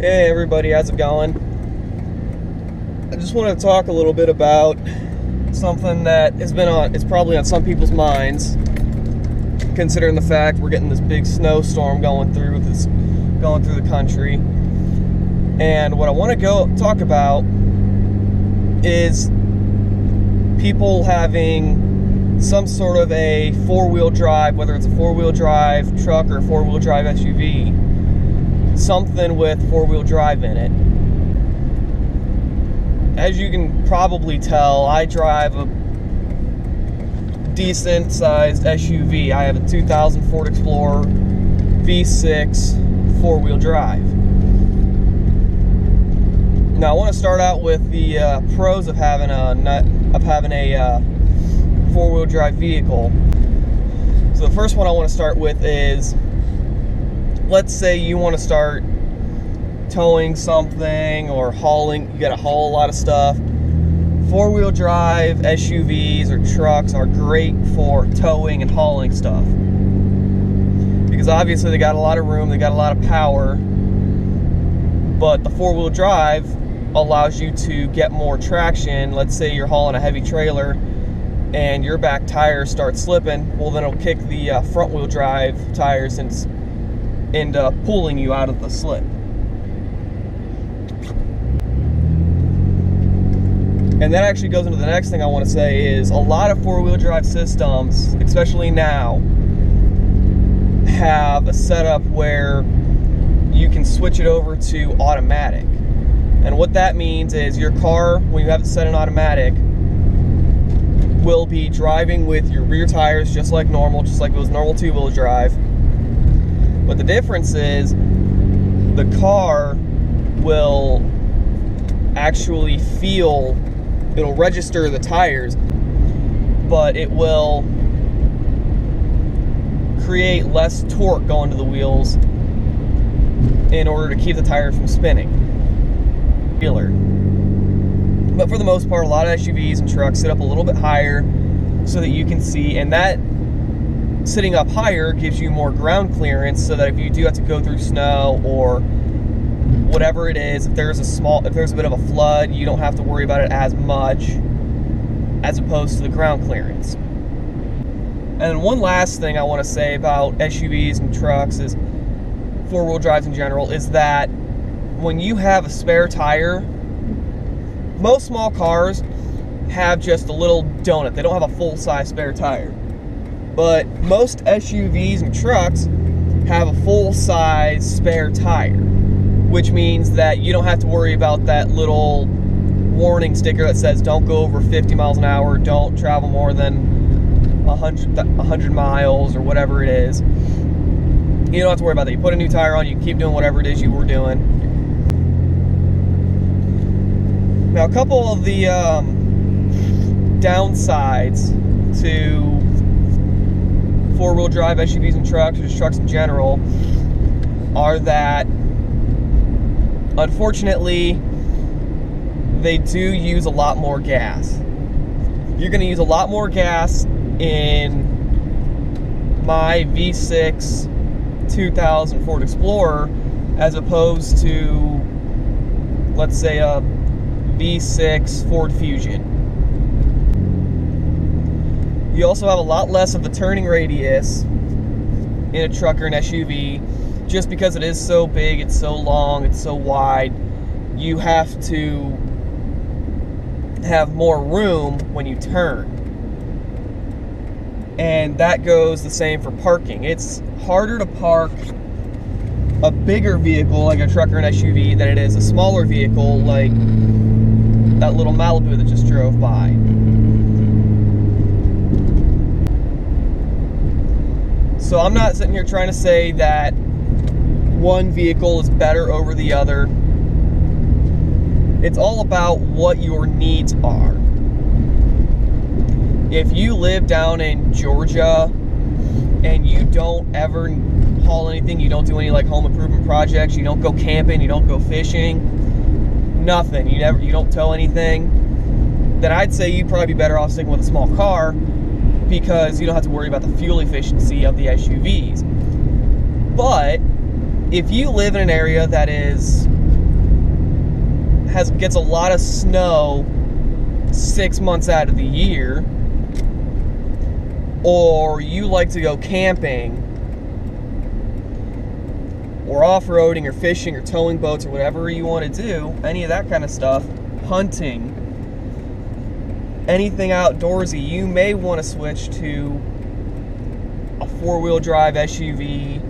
Hey everybody, how's it going? I just want to talk a little bit about something that it's probably on some people's minds, considering the fact we're getting this big snowstorm going through the country. And what I want to talk about is people having some sort of a four-wheel drive, whether it's a four-wheel drive truck or a four-wheel drive SUV, something with four-wheel drive in it. As you can probably tell, I drive a decent sized SUV. I have a 2000 Ford Explorer V6 four-wheel drive. Now I want to start out with the pros of having a four-wheel drive vehicle. So the first one I want to start with is, let's say you want to start towing something or hauling, you got to haul a lot of stuff. Four-wheel drive SUVs or trucks are great for towing and hauling stuff, because obviously they got a lot of room, they got a lot of power, but the four-wheel drive allows you to get more traction. Let's say you're hauling a heavy trailer and your back tires start slipping, well then it'll kick the front-wheel drive tires and end up pulling you out of the slip. And that actually goes into the next thing I want to say is a lot of four-wheel drive systems, especially now, have a setup where you can switch it over to automatic. And what that means is your car, when you have it set in automatic, will be driving with your rear tires just like normal, just like it was normal two-wheel drive. But the difference is the car will actually it'll register the tires, but it will create less torque going to the wheels in order to keep the tires from spinning. But for the most part, a lot of SUVs and trucks sit up a little bit higher so that you can see, and that sitting up higher gives you more ground clearance, so that if you do have to go through snow or whatever it is, if there's a bit of a flood, you don't have to worry about it as much as opposed to the ground clearance. And one last thing I want to say about SUVs and trucks is four-wheel drives in general is that when you have a spare tire, most small cars have just a little donut. They don't have a full-size spare tire. But most SUVs and trucks have a full-size spare tire, which means that you don't have to worry about that little warning sticker that says don't go over 50 miles an hour, don't travel more than 100 miles or whatever it is. You don't have to worry about that. You put a new tire on, you keep doing whatever it is you were doing. Now, a couple of the downsides to four-wheel drive SUVs and trucks, or just trucks in general, are that unfortunately they do use a lot more gas. You're going to use a lot more gas in my V6 2000 Ford Explorer as opposed to, let's say, a V6 Ford Fusion. You also have a lot less of a turning radius in a truck or an SUV, just because it is so big, it's so long, it's so wide. You have to have more room when you turn. And that goes the same for parking. It's harder to park a bigger vehicle like a truck or an SUV than it is a smaller vehicle like that little Malibu that just drove by. So I'm not sitting here trying to say that one vehicle is better over the other. It's all about what your needs are. If you live down in Georgia and you don't ever haul anything, you don't do any like home improvement projects, you don't go camping, you don't go fishing, nothing, you don't tow anything, then I'd say you'd probably be better off sticking with a small car, because you don't have to worry about the fuel efficiency of the SUVs. But if you live in an area that is gets a lot of snow 6 months out of the year, or you like to go camping or off-roading or fishing or towing boats or whatever you want to do, any of that kind of stuff, hunting, anything outdoorsy, you may want to switch to a four-wheel drive SUV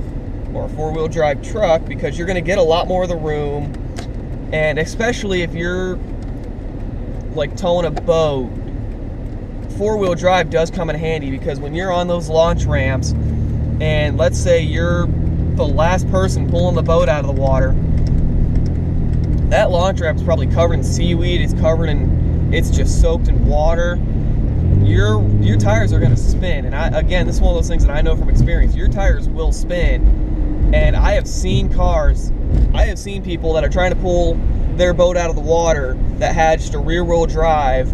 or a four-wheel drive truck, because you're going to get a lot more of the room. And especially if you're like towing a boat, four-wheel drive does come in handy, because when you're on those launch ramps and let's say you're the last person pulling the boat out of the water, that launch ramp is probably covered in seaweed, it's just soaked in water. Your tires are going to spin. And again, this is one of those things that I know from experience. Your tires will spin. And I have seen people that are trying to pull their boat out of the water that had just a rear-wheel drive,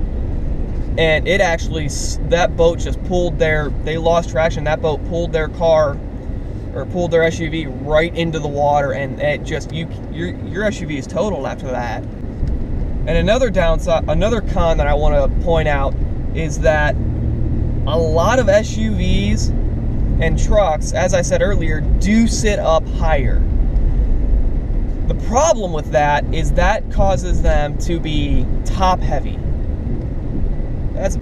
and it actually, that boat just they lost traction. That boat pulled their car, or pulled their SUV right into the water, and it just, your SUV is totaled after that. And another con that I want to point out is that a lot of SUVs and trucks, as I said earlier, do sit up higher. The problem with that is that causes them to be top heavy. That's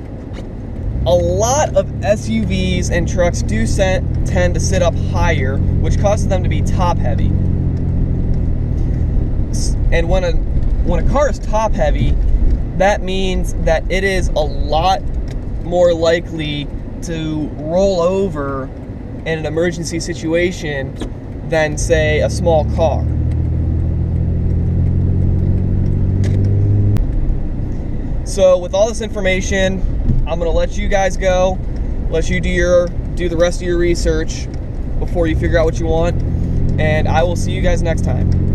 a lot of SUVs and trucks do tend to sit up higher, which causes them to be top heavy. And when a car is top heavy, that means that it is a lot more likely to roll over in an emergency situation than, say, a small car. So with all this information, I'm going to let you guys go, let you do the rest of your research before you figure out what you want, and I will see you guys next time.